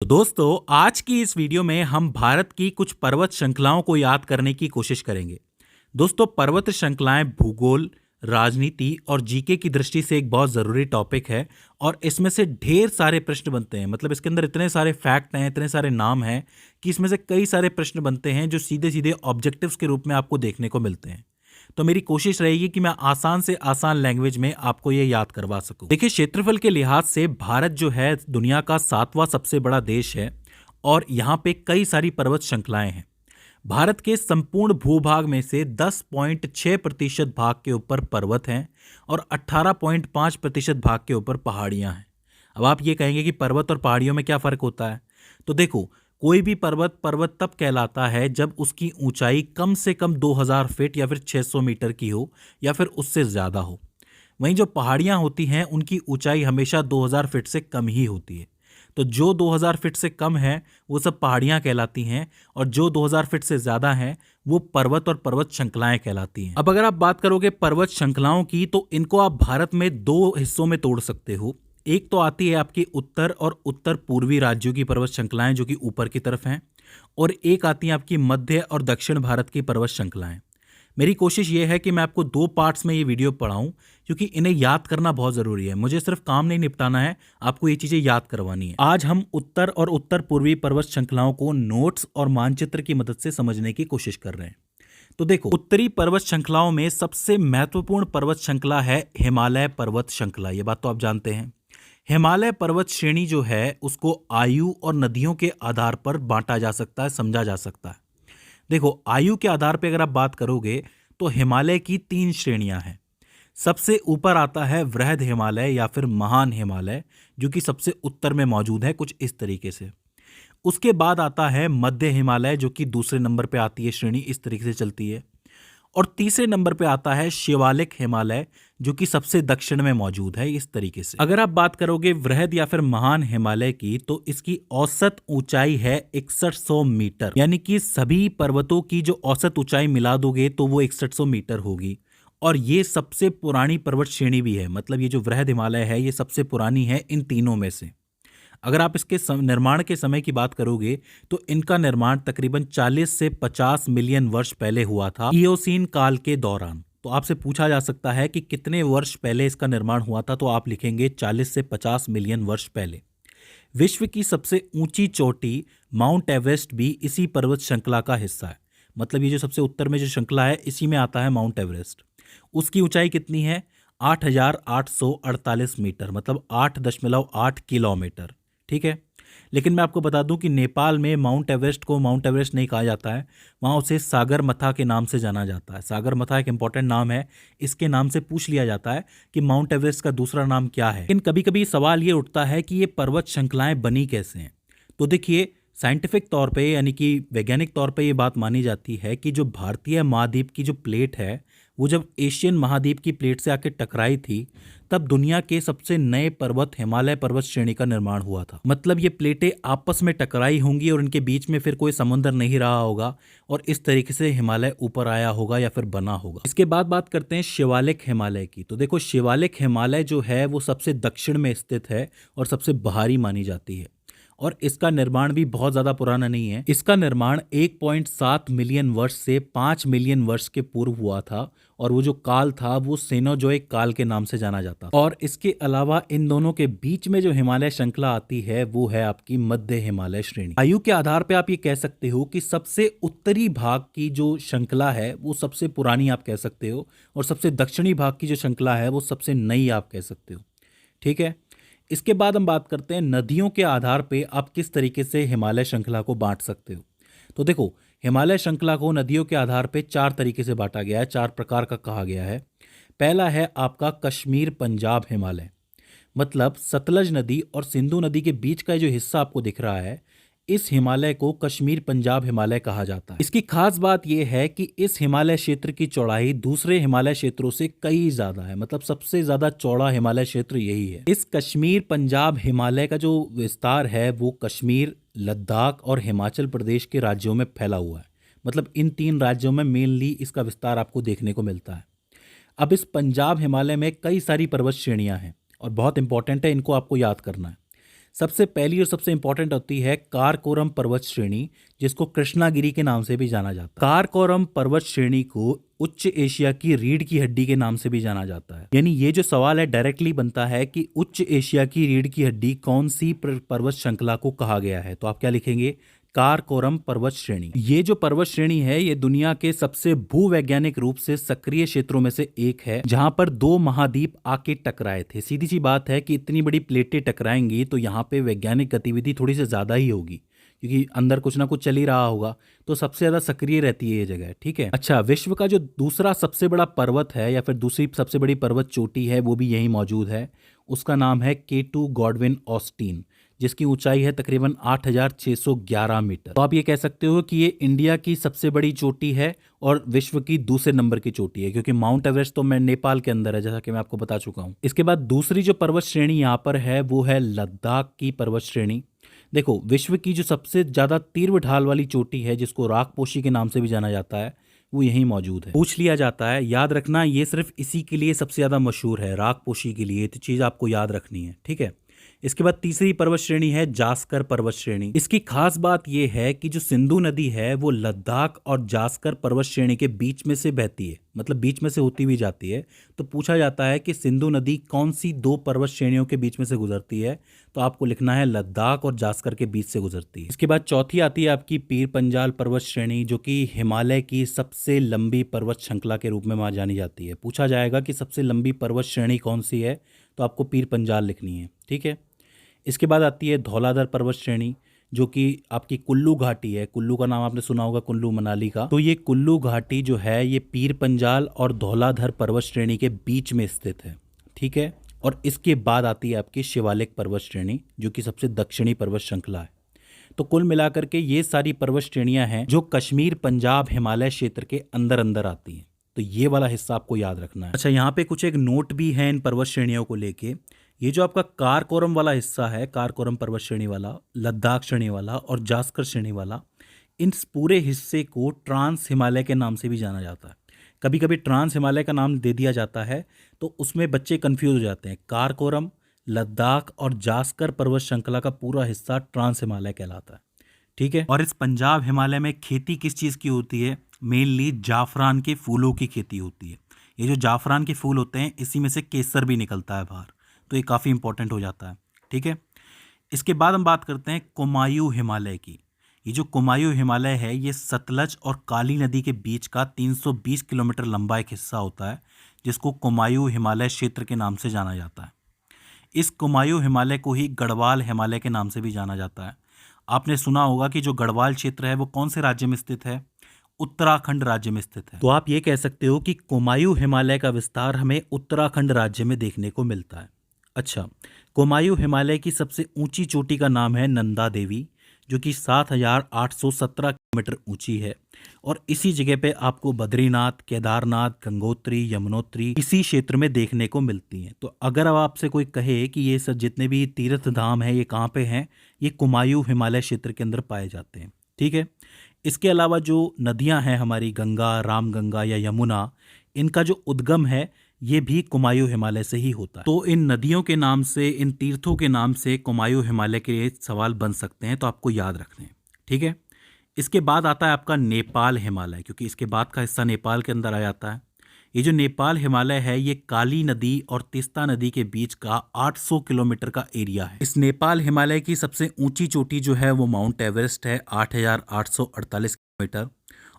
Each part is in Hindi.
दोस्तों, आज की इस वीडियो में हम भारत की कुछ पर्वत श्रृंखलाओं को याद करने की कोशिश करेंगे। दोस्तों, पर्वत श्रृंखलाएं भूगोल, राजनीति और जीके की दृष्टि से एक बहुत ज़रूरी टॉपिक है और इसमें से ढेर सारे प्रश्न बनते हैं। मतलब इसके अंदर इतने सारे फैक्ट हैं, इतने सारे नाम हैं कि इसमें से कई सारे प्रश्न बनते हैं जो सीधे सीधे ऑब्जेक्टिव्स के रूप में आपको देखने को मिलते हैं। तो मेरी कोशिश रहेगी कि मैं आसान से आसान लैंग्वेज में आपको ये याद करवा सकूं। देखिए, क्षेत्रफल के लिहाज से भारत जो है दुनिया का 7वां सबसे बड़ा देश है और यहाँ पे कई सारी पर्वत श्रृंखलाएं हैं। भारत के संपूर्ण भूभाग में से 10.6% भाग के ऊपर पर्वत हैं और 18.5% भाग के ऊपर पहाड़ियां हैं। अब आप ये कहेंगे कि पर्वत और पहाड़ियों में क्या फर्क होता है? तो देखो, कोई भी पर्वत पर्वत तब कहलाता है जब उसकी ऊंचाई कम से कम 2000 फीट या फिर 600 मीटर की हो या फिर उससे ज़्यादा हो। वहीं जो पहाड़ियां होती हैं उनकी ऊंचाई हमेशा 2000 फीट से कम ही होती है। तो जो 2000 फीट से कम है वो सब पहाड़ियां कहलाती हैं और जो 2000 फीट से ज़्यादा हैं वो पर्वत और पर्वत श्रृंखलाएं कहलाती हैं। अब अगर आप बात करोगे पर्वत श्रृंखलाओं की, तो इनको आप भारत में दो हिस्सों में तोड़ सकते हो। एक तो आती है आपकी उत्तर और उत्तर पूर्वी राज्यों की पर्वत श्रृंखलाएं जो कि ऊपर की तरफ हैं, और एक आती है आपकी मध्य और दक्षिण भारत की पर्वत श्रृंखलाएं। मेरी कोशिश ये है कि मैं आपको दो पार्ट्स में ये वीडियो पढ़ाऊं क्योंकि इन्हें याद करना बहुत ज़रूरी है। मुझे सिर्फ काम नहीं निपटाना है, आपको ये चीज़ें याद करवानी है। आज हम उत्तर और उत्तर पूर्वी पर्वत श्रृंखलाओं को नोट्स और मानचित्र की मदद से समझने की कोशिश कर रहे हैं। तो देखो, उत्तरी पर्वत श्रृंखलाओं में सबसे महत्वपूर्ण पर्वत श्रृंखला है हिमालय पर्वत श्रृंखला। ये बात तो आप जानते हैं। हिमालय पर्वत श्रेणी जो है उसको आयु और नदियों के आधार पर बांटा जा सकता है, समझा जा सकता है। देखो, आयु के आधार पर अगर आप बात करोगे तो हिमालय की 3 श्रेणियां हैं। सबसे ऊपर आता है वृहद हिमालय या फिर महान हिमालय, जो कि सबसे उत्तर में मौजूद है, कुछ इस तरीके से। उसके बाद आता है मध्य हिमालय जो कि दूसरे नंबर पे आती है श्रेणी, इस तरीके से चलती है। और तीसरे नंबर पे आता है शिवालिक हिमालय जो कि सबसे दक्षिण में मौजूद है, इस तरीके से। अगर आप बात करोगे वृहद या फिर महान हिमालय की, तो इसकी औसत ऊंचाई है 6100 मीटर। यानी कि सभी पर्वतों की जो औसत ऊंचाई मिला दोगे तो वो 6100 मीटर होगी। और ये सबसे पुरानी पर्वत श्रेणी भी है। मतलब ये जो वृहद हिमालय है ये सबसे पुरानी है इन तीनों में से। अगर आप इसके निर्माण के समय की बात करोगे तो इनका निर्माण तकरीबन 40 से 50 मिलियन वर्ष पहले हुआ था, इयोसीन काल के दौरान। तो आपसे पूछा जा सकता है कि कितने वर्ष पहले इसका निर्माण हुआ था, तो आप लिखेंगे 40 से 50 मिलियन वर्ष पहले। विश्व की सबसे ऊंची चोटी माउंट एवरेस्ट भी इसी पर्वत श्रृंखला का हिस्सा है। मतलब ये जो सबसे उत्तर में जो श्रृंखला है इसी में आता है माउंट एवरेस्ट। उसकी ऊंचाई कितनी है? 8848 मीटर, मतलब 8.8 किलोमीटर। ठीक है, लेकिन मैं आपको बता दूं कि नेपाल में माउंट एवरेस्ट को माउंट एवरेस्ट नहीं कहा जाता है, वहाँ उसे सागरमथा के नाम से जाना जाता है। सागरमथा एक इंपॉर्टेंट नाम है, इसके नाम से पूछ लिया जाता है कि माउंट एवरेस्ट का दूसरा नाम क्या है। लेकिन कभी कभी सवाल ये उठता है कि ये पर्वत श्रृंखलाएं बनी कैसे हैं। तो देखिए, साइंटिफिक तौर पे यानी कि वैज्ञानिक तौर पे ये बात मानी जाती है कि जो भारतीय महाद्वीप की जो प्लेट है वो जब एशियन महाद्वीप की प्लेट से आके टकराई थी, तब दुनिया के सबसे नए पर्वत हिमालय पर्वत श्रेणी का निर्माण हुआ था। मतलब ये प्लेटें आपस में टकराई होंगी और इनके बीच में फिर कोई समुद्र नहीं रहा होगा और इस तरीके से हिमालय ऊपर आया होगा या फिर बना होगा। इसके बाद बात करते हैं शिवालिक हिमालय की। तो देखो, शिवालिक हिमालय जो है वो सबसे दक्षिण में स्थित है और सबसे बाहरी मानी जाती है और इसका निर्माण भी बहुत ज़्यादा पुराना नहीं है। इसका निर्माण 1.7 मिलियन वर्ष से 5 मिलियन वर्ष के पूर्व हुआ था और वो जो काल था वो सेनोजोइक काल के नाम से जाना जाता। और इसके अलावा इन दोनों के बीच में जो हिमालय श्रृंखला आती है वो है आपकी मध्य हिमालय श्रेणी। आयु के आधार पे आप ये कह सकते हो कि सबसे उत्तरी भाग की जो श्रृंखला है वो सबसे पुरानी आप कह सकते हो और सबसे दक्षिणी भाग की जो श्रृंखला है वो सबसे नई आप कह सकते हो। ठीक है, इसके बाद हम बात करते हैं नदियों के आधार पे आप किस तरीके से हिमालय श्रृंखला को बांट सकते हो। तो देखो, हिमालय श्रृंखला को नदियों के आधार पे 4 तरीके से बांटा गया है, 4 प्रकार का कहा गया है। पहला है आपका कश्मीर पंजाब हिमालय। मतलब सतलज नदी और सिंधु नदी के बीच का जो हिस्सा आपको दिख रहा है, इस हिमालय को कश्मीर पंजाब हिमालय कहा जाता है। इसकी खास बात यह है कि इस हिमालय क्षेत्र की चौड़ाई दूसरे हिमालय क्षेत्रों से कई ज्यादा है। मतलब सबसे ज्यादा चौड़ा हिमालय क्षेत्र यही है। इस कश्मीर पंजाब हिमालय का जो विस्तार है वो कश्मीर, लद्दाख और हिमाचल प्रदेश के राज्यों में फैला हुआ है। मतलब इन 3 राज्यों में मेनली इसका विस्तार आपको देखने को मिलता है। अब इस पंजाब हिमालय में कई सारी पर्वत श्रेणियां हैं और बहुत इंपॉर्टेंट है, इनको आपको याद करना है। सबसे पहली और सबसे इंपॉर्टेंट होती है काराकोरम पर्वत श्रेणी, जिसको कृष्णागिरी के नाम से भी जाना जाता है। काराकोरम पर्वत श्रेणी को उच्च एशिया की रीढ़ की हड्डी के नाम से भी जाना जाता है। यानी ये जो सवाल है डायरेक्टली बनता है कि उच्च एशिया की रीढ़ की हड्डी कौन सी पर्वत श्रृंखला को कहा गया है, तो आप क्या लिखेंगे, काराकोरम पर्वत श्रेणी। ये जो पर्वत श्रेणी है ये दुनिया के सबसे भूवैज्ञानिक रूप से सक्रिय क्षेत्रों में से एक है, जहां पर दो महाद्वीप आके टकराए थे। सीधी सी बात है कि इतनी बड़ी प्लेटें टकराएंगी तो यहाँ पे वैज्ञानिक गतिविधि थोड़ी सी ज्यादा ही होगी, क्योंकि अंदर कुछ ना कुछ चल ही रहा होगा, तो सबसे ज्यादा सक्रिय रहती है ये जगह। ठीक है। अच्छा, विश्व का जो दूसरा सबसे बड़ा पर्वत है या फिर दूसरी सबसे बड़ी पर्वत चोटी है वो भी यहीं मौजूद है। उसका नाम है K2 गॉडविन ऑस्टिन, जिसकी ऊंचाई है तकरीबन 8,611 मीटर। तो आप ये कह सकते हो कि ये इंडिया की सबसे बड़ी चोटी है और विश्व की दूसरे नंबर की चोटी है, क्योंकि माउंट एवरेस्ट तो मैं नेपाल के अंदर है, जैसा कि मैं आपको बता चुका हूँ। इसके बाद दूसरी जो पर्वत श्रेणी यहाँ पर है वो है लद्दाख की पर्वत श्रेणी। देखो, विश्व की जो सबसे ज्यादा तीव्र ढाल वाली चोटी है, जिसको राकपोशी के नाम से भी जाना जाता है, वो यहीं मौजूद है। पूछ लिया जाता है, याद रखना ये सिर्फ इसी के लिए सबसे ज्यादा मशहूर है, राकपोशी के लिए, तो चीज आपको याद रखनी है। ठीक है। इसके बाद तीसरी पर्वत श्रेणी है जास्कर पर्वत श्रेणी। इसकी खास बात यह है कि जो सिंधु नदी है वो लद्दाख और जास्कर पर्वत श्रेणी के बीच में से बहती है, मतलब बीच में से होती हुई जाती है। तो पूछा जाता है कि सिंधु नदी कौन सी दो पर्वत श्रेणियों के बीच में से गुजरती है, तो आपको लिखना है लद्दाख और जास्कर के बीच से गुजरती है। इसके बाद चौथी आती है आपकी पीर पंजाल पर्वत श्रेणी, जो कि हिमालय की सबसे लंबी पर्वत श्रृंखला के रूप में जानी जाती है। पूछा जाएगा कि सबसे लंबी पर्वत श्रेणी कौन सी है, तो आपको पीर पंजाल लिखनी है। ठीक है। इसके बाद आती है धौलाधर पर्वत श्रेणी, जो कि आपकी कुल्लू घाटी है। कुल्लू का नाम आपने सुना होगा, कुल्लू मनाली का। तो ये कुल्लू घाटी जो है ये पीर पंजाल और धौलाधर पर्वत श्रेणी के बीच में स्थित है। ठीक है। और इसके बाद आती है आपकी शिवालिक पर्वत श्रेणी, जो कि सबसे दक्षिणी पर्वत श्रृंखला है। तो कुल मिलाकर के ये सारी पर्वत श्रेणियां हैं जो कश्मीर, पंजाब, हिमालय क्षेत्र के अंदर अंदर आती हैं। तो ये वाला हिस्सा आपको याद रखना है। अच्छा, यहाँ पे कुछ एक नोट भी है इन पर्वत श्रेणियों को लेके। ये जो आपका काराकोरम वाला हिस्सा है, काराकोरम पर्वत श्रेणी वाला, लद्दाख श्रेणी वाला और जास्कर श्रेणी वाला, इन पूरे हिस्से को ट्रांस हिमालय के नाम से भी जाना जाता है। कभी कभी ट्रांस हिमालय का नाम दे दिया जाता है तो उसमें बच्चे कंफ्यूज हो जाते हैं। काराकोरम, लद्दाख और जास्कर पर्वत श्रृंखला का पूरा हिस्सा ट्रांस हिमालय कहलाता है। ठीक है। और इस पंजाब हिमालय में खेती किस चीज़ की होती है? मेनली जाफरान के फूलों की खेती होती है। ये जो जाफरान के फूल होते हैं इसी में से केसर भी निकलता है बाहर, तो ये काफ़ी इंपॉर्टेंट हो जाता है। ठीक है। इसके बाद हम बात करते हैं कुमायूं हिमालय की। ये जो कुमायूं हिमालय है ये सतलज और काली नदी के बीच का 320 किलोमीटर लंबा एक हिस्सा होता है, जिसको कुमायूं हिमालय क्षेत्र के नाम से जाना जाता है। इस कुमायूं हिमालय को ही गढ़वाल हिमालय के नाम से भी जाना जाता है। आपने सुना होगा कि जो गढ़वाल क्षेत्र है वो कौन से राज्य में स्थित है? उत्तराखंड राज्य में स्थित है। तो आप ये कह सकते हो कि कुमायूं हिमालय का विस्तार हमें उत्तराखंड राज्य में देखने को मिलता है। अच्छा, कुमायूं हिमालय की सबसे ऊंची चोटी का नाम है नंदा देवी, जो कि 7,817 किलोमीटर ऊंची है। और इसी जगह पे आपको बद्रीनाथ, केदारनाथ, गंगोत्री, यमुनोत्री इसी क्षेत्र में देखने को मिलती हैं। तो अगर अब आपसे कोई कहे कि ये सब जितने भी तीर्थ धाम हैं ये कहाँ पे हैं, ये कुमायूं हिमालय क्षेत्र के अंदर पाए जाते हैं। ठीक है। इसके अलावा जो नदियां हैं हमारी, गंगा, रामगंगा या यमुना, इनका जो उद्गम है ये भी कुमायूं हिमालय से ही होता है। तो इन नदियों के नाम से, इन तीर्थों के नाम से कुमायूं हिमालय के सवाल बन सकते हैं, तो आपको याद रखने हैं। ठीक है। इसके बाद आता है आपका नेपाल हिमालय, क्योंकि इसके बाद का हिस्सा नेपाल के अंदर आ जाता है। ये जो नेपाल हिमालय है ये काली नदी और तीस्ता नदी के बीच का 800 किलोमीटर का एरिया है। इस नेपाल हिमालय की सबसे ऊंची चोटी जो है वो माउंट एवरेस्ट है, 8,848 किलोमीटर।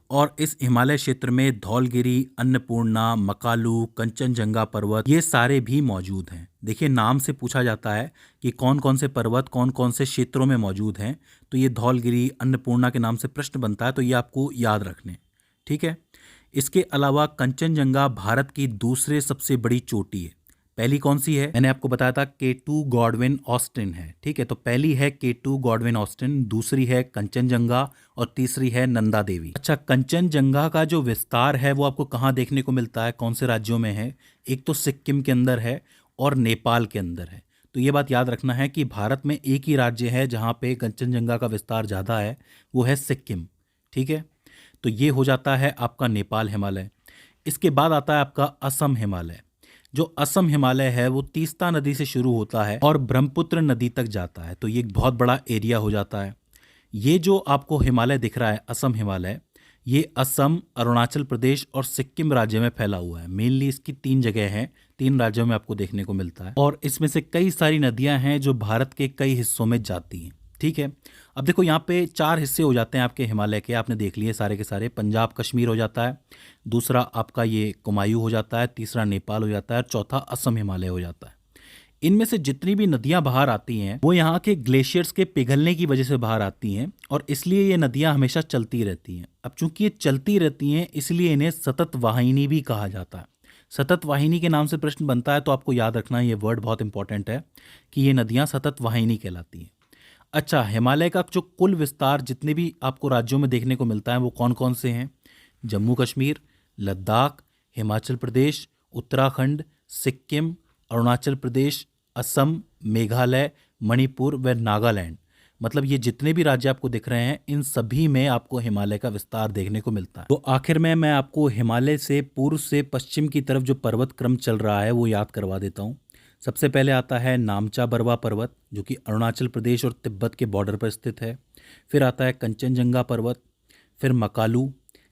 और इस हिमालय क्षेत्र में धौलगिरी, अन्नपूर्णा, मकालू, कंचनजंगा पर्वत ये सारे भी मौजूद हैं। देखिए, नाम से पूछा जाता है कि कौन कौन से पर्वत कौन कौन से क्षेत्रों में मौजूद हैं, तो ये धौलगिरी, अन्नपूर्णा के नाम से प्रश्न बनता है, तो ये आपको याद रखने। ठीक है। इसके अलावा कंचनजंगा भारत की दूसरे सबसे बड़ी चोटी है। पहली कौन सी है? मैंने आपको बताया था K2 गॉडविन ऑस्टिन है। ठीक है। तो पहली है K2 गॉडविन ऑस्टिन, दूसरी है कंचनजंगा और तीसरी है नंदा देवी। अच्छा, कंचनजंगा का जो विस्तार है वो आपको कहाँ देखने को मिलता है, कौन से राज्यों में है? एक तो सिक्किम के अंदर है और नेपाल के अंदर है। तो ये बात याद रखना है कि भारत में एक ही राज्य है जहाँ पे कंचनजंगा का विस्तार ज़्यादा है, वो है सिक्किम। ठीक है। तो ये हो जाता है आपका नेपाल हिमालय। इसके बाद आता है आपका असम हिमालय। जो असम हिमालय है वो तीस्ता नदी से शुरू होता है और ब्रह्मपुत्र नदी तक जाता है, तो ये एक बहुत बड़ा एरिया हो जाता है। ये जो आपको हिमालय दिख रहा है, असम हिमालय, ये असम, अरुणाचल प्रदेश और सिक्किम राज्य में फैला हुआ है। मेनली इसकी 3 जगह हैं, 3 राज्यों में आपको देखने को मिलता है और इसमें से कई सारी नदियां हैं जो भारत के कई हिस्सों में जाती हैं। ठीक है, अब देखो यहाँ पे 4 हिस्से हो जाते हैं आपके हिमालय के, आपने देख लिए सारे के सारे। पंजाब कश्मीर हो जाता है, दूसरा आपका ये कुमायूं हो जाता है, तीसरा नेपाल हो जाता है और चौथा असम हिमालय हो जाता है। इनमें से जितनी भी नदियां बाहर आती हैं वो यहाँ के ग्लेशियर्स के पिघलने की वजह से बाहर आती हैं और इसलिए ये नदियां हमेशा चलती रहती हैं। अब चूंकि ये चलती रहती हैं इसलिए इन्हें सतत वाहिनी भी कहा जाता है। सतत वाहिनी के नाम से प्रश्न बनता है तो आपको याद रखना ये वर्ड बहुत इंपॉर्टेंट है कि ये नदियां सतत वाहिनी कहलाती हैं। अच्छा, हिमालय का जो कुल विस्तार जितने भी आपको राज्यों में देखने को मिलता है वो कौन कौन से हैं? जम्मू कश्मीर, लद्दाख, हिमाचल प्रदेश, उत्तराखंड, सिक्किम, अरुणाचल प्रदेश, असम, मेघालय, मणिपुर व नागालैंड। मतलब ये जितने भी राज्य आपको दिख रहे हैं इन सभी में आपको हिमालय का विस्तार देखने को मिलता है। तो आखिर में मैं आपको हिमालय से पूर्व से पश्चिम की तरफ जो पर्वत क्रम चल रहा है वो याद करवा देता हूँ। सबसे पहले आता है नामचा बरवा पर्वत जो कि अरुणाचल प्रदेश और तिब्बत के बॉर्डर पर स्थित है। फिर आता है कंचनजंगा पर्वत, फिर मकालू,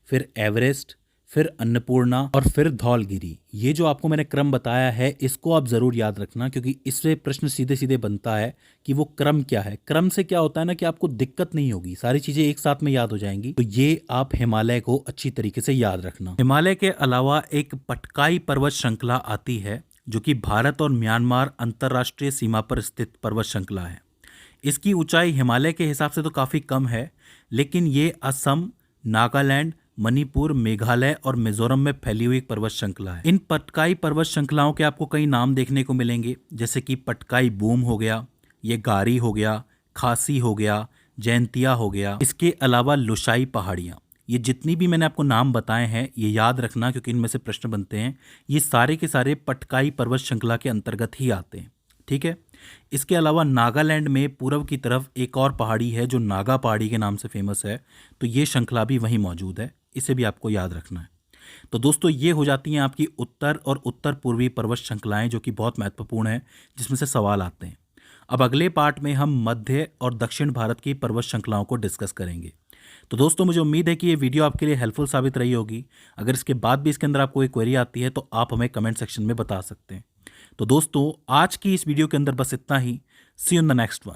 फिर एवरेस्ट, फिर अन्नपूर्णा और फिर धौलगिरी। ये जो आपको मैंने क्रम बताया है इसको आप ज़रूर याद रखना क्योंकि इससे प्रश्न सीधे सीधे बनता है कि वो क्रम क्या है। क्रम से क्या होता है ना कि आपको दिक्कत नहीं होगी, सारी चीज़ें एक साथ में याद हो जाएंगी। तो ये आप हिमालय को अच्छी तरीके से याद रखना। हिमालय के अलावा एक पटकाई पर्वत श्रृंखला आती है जो कि भारत और म्यांमार अंतर्राष्ट्रीय सीमा पर स्थित पर्वत श्रृंखला है। इसकी ऊंचाई हिमालय के हिसाब से तो काफ़ी कम है, लेकिन ये असम, नागालैंड, मणिपुर, मेघालय और मिजोरम में फैली हुई एक पर्वत श्रृंखला है। इन पटकाई पर्वत श्रृंखलाओं के आपको कई नाम देखने को मिलेंगे, जैसे कि पटकाई बूम हो गया, ये गारी हो गया, खासी हो गया, जैंतिया हो गया। इसके अलावा लुशाई पहाड़ियाँ, ये जितनी भी मैंने आपको नाम बताए हैं ये याद रखना क्योंकि इनमें से प्रश्न बनते हैं। ये सारे के सारे पटकाई पर्वत श्रृंखला के अंतर्गत ही आते हैं। ठीक है, इसके अलावा नागालैंड में पूर्व की तरफ एक और पहाड़ी है जो नागा पहाड़ी के नाम से फेमस है, तो ये श्रृंखला भी वहीं मौजूद है, इसे भी आपको याद रखना है। तो दोस्तों ये हो जाती हैं आपकी उत्तर और उत्तर पूर्वी पर्वत श्रृंखलाएं जो कि बहुत महत्वपूर्ण है, जिसमें से सवाल आते हैं। अब अगले पार्ट में हम मध्य और दक्षिण भारत की पर्वत श्रृंखलाओं को डिस्कस करेंगे। तो दोस्तों मुझे उम्मीद है कि ये वीडियो आपके लिए हेल्पफुल साबित रही होगी। अगर इसके बाद भी इसके अंदर आपको कोई क्वेरी आती है तो आप हमें कमेंट सेक्शन में बता सकते हैं। तो दोस्तों आज की इस वीडियो के अंदर बस इतना ही। See you in the next one.